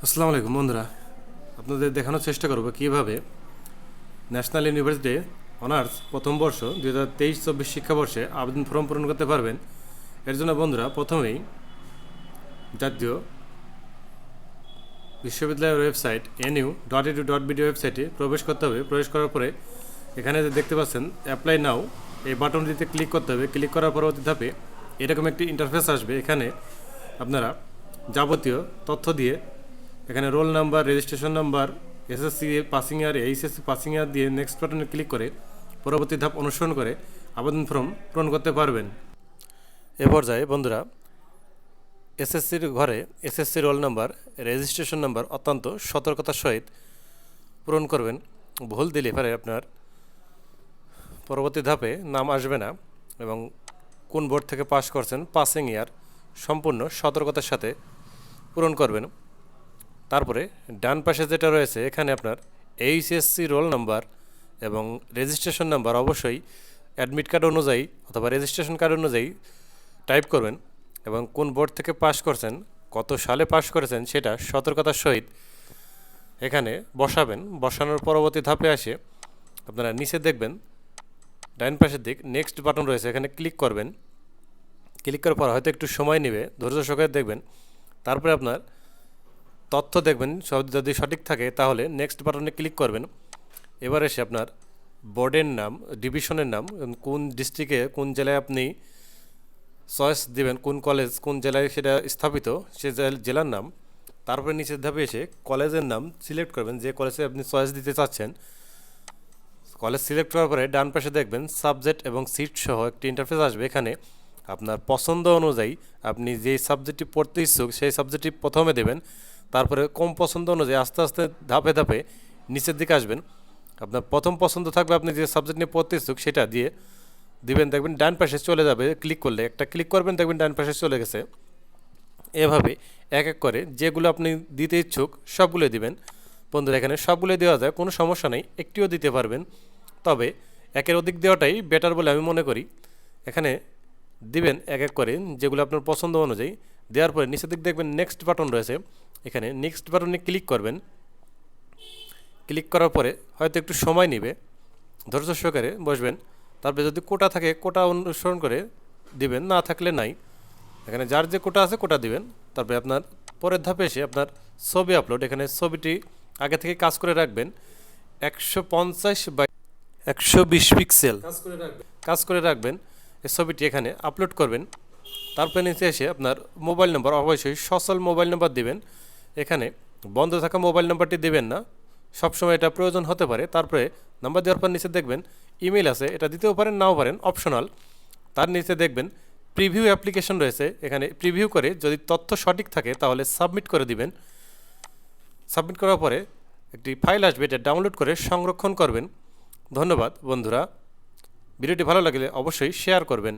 আসসালামু আলাইকুম বন্ধুরা, আপনাদের দেখানোর চেষ্টা করব কীভাবে ন্যাশনাল ইউনিভার্সিটি অনার্স প্রথম বর্ষ 2023-24 শিক্ষাবর্ষে আবেদন ফর্ম পূরণ করতে পারবেন। এর জন্য বন্ধুরা প্রথমেই জাতীয় বিশ্ববিদ্যালয়ের ওয়েবসাইট nu.edu.bd ওয়েবসাইটে প্রবেশ করতে হবে। প্রবেশ করার পরে এখানে যে দেখতে পাচ্ছেন অ্যাপ্লাই নাও, এই বাটনটিতে ক্লিক করতে হবে। ক্লিক করার পরবর্তী ধাপে এরকম একটি ইন্টারফেস আসবে। এখানে আপনারা যাবতীয় তথ্য দিয়ে এখানে roll number, registration number, SSC passing ইয়ার, এইচএসসি পাসিং ইয়ার দিয়ে নেক্সট বাটনে ক্লিক করে পরবর্তী ধাপ অনুসরণ করে আবেদন ফর্ম পূরণ করতে পারবেন। এ পর্যায়ে বন্ধুরা এসএসসির ঘরে SSC roll number, registration number অত্যন্ত সতর্কতার সহিত পূরণ করবেন। ভুল দিলে পরে আপনার পরবর্তী ধাপে নাম আসবে না। এবং কোন বোর্ড থেকে পাস করছেন, পাসিং ইয়ার সম্পূর্ণ সতর্কতার সাথে পূরণ করবেন। তারপরে ডান পাশে যেটা রয়েছে এখানে আপনার এইচএসসি রোল নাম্বার এবং রেজিস্ট্রেশন নাম্বার অবশ্যই অ্যাডমিট কার্ড অনুযায়ী অথবা রেজিস্ট্রেশন কার্ড অনুযায়ী টাইপ করবেন। এবং কোন বোর্ড থেকে পাস করছেন, কত সালে পাস করেছেন সেটা সতর্কতার সহিত এখানে বসাবেন। বসানোর পরবর্তী ধাপে আসে আপনারা নিচে দেখবেন ডান পাশের দিক নেক্সট বাটন রয়েছে, এখানে ক্লিক করবেন। ক্লিক করার পর হয়তো একটু সময় নেবে, ধৈর্য সহকারে দেখবেন। তারপরে আপনার তথ্য দেখবেন, সব যদি সঠিক থাকে তাহলে নেক্সট বাটনে ক্লিক করবেন। এবার এসে আপনার বোর্ডের নাম, ডিভিশনের নাম, কোন ডিস্ট্রিক্টে কোন জেলায় আপনি চয়েস দিবেন, কোন কলেজ কোন জেলায় সেটা স্থাপিত সে জেলার নাম। তারপরে নিচের ধাপে এসে কলেজের নাম সিলেক্ট করবেন, যে কলেজে আপনি চয়েস দিতে চাচ্ছেন। কলেজ সিলেক্ট করার পরে ডান পাশে দেখবেন সাবজেক্ট এবং সিট সহ একটি ইন্টারফেস আসবে। এখানে আপনার পছন্দ অনুযায়ী আপনি যে সাবজেক্টটি পড়তে ইচ্ছুক সেই সাবজেক্টটি প্রথমে দেবেন। তারপরে কম পছন্দ অনুযায়ী আস্তে আস্তে ধাপে ধাপে নিচের দিকে আসবেন। আপনার প্রথম পছন্দ থাকবে আপনি যে সাবজেক্ট নিয়ে পড়তে ইচ্ছুক সেটা দিয়ে দিবেন, দেখবেন ডান পাশে চলে যাবে। ক্লিক করলে একটা ক্লিক করবেন, দেখবেন ডান পাশে চলে গেছে। এভাবে এক এক করে যেগুলো আপনি দিতে ইচ্ছুক সবগুলো দিবেন। বন্ধুরা এখানে সবগুলো দেওয়া যায়, কোনো সমস্যা নেই, একটিও দিতে পারবেন। তবে একের অধিক দেওয়াটাই বেটার বলে আমি মনে করি। এখানে দিবেন এক এক করে যেগুলো আপনার পছন্দ অনুযায়ী। দেওয়ার পরে নিচের দিক দেখবেন নেক্সট বাটন রয়েছে, এখানে নেক্সট বাটনে ক্লিক করবেন। ক্লিক করার পরে হয়তো একটু সময় নেবে, ধৈর্য সহকারে বসবেন। তারপরে যদি কোটা থাকে কোটা অনুসরণ করে দিবেন, না থাকলে নাই। এখানে যার যে কোটা আছে কোটা দিবেন। তারপরে আপনার পরের ধাপে এসে আপনার ছবি আপলোড, এখানে ছবিটি আগে থেকে কাজ করে রাখবেন 150 বাই 120 পিক্সেল কাজ করে রাখবেন। এই ছবিটি এখানে আপলোড করবেন। তারপরে নিচে এসে আপনার মোবাইল নাম্বার, অবশ্যই সচল মোবাইল নাম্বার দিবেন। এখানে বন্ধ থাকা মোবাইল নাম্বারটি দেবেন না, সবসময় এটা প্রয়োজন হতে পারে। তারপরে নাম্বার দেওয়ার পর নিচে দেখবেন ইমেল আছে, এটা দিতেও পারেন নাও পারেন, অপশনাল। তার নিচে দেখবেন প্রিভিউ অ্যাপ্লিকেশন রয়েছে, এখানে প্রিভিউ করে যদি তথ্য সঠিক থাকে তাহলে সাবমিট করে দিবেন। সাবমিট করার পরে একটি ফাইল আসবে, এটা ডাউনলোড করে সংরক্ষণ করবেন। ধন্যবাদ বন্ধুরা, ভিডিওটি ভালো লাগলে অবশ্যই শেয়ার করবেন।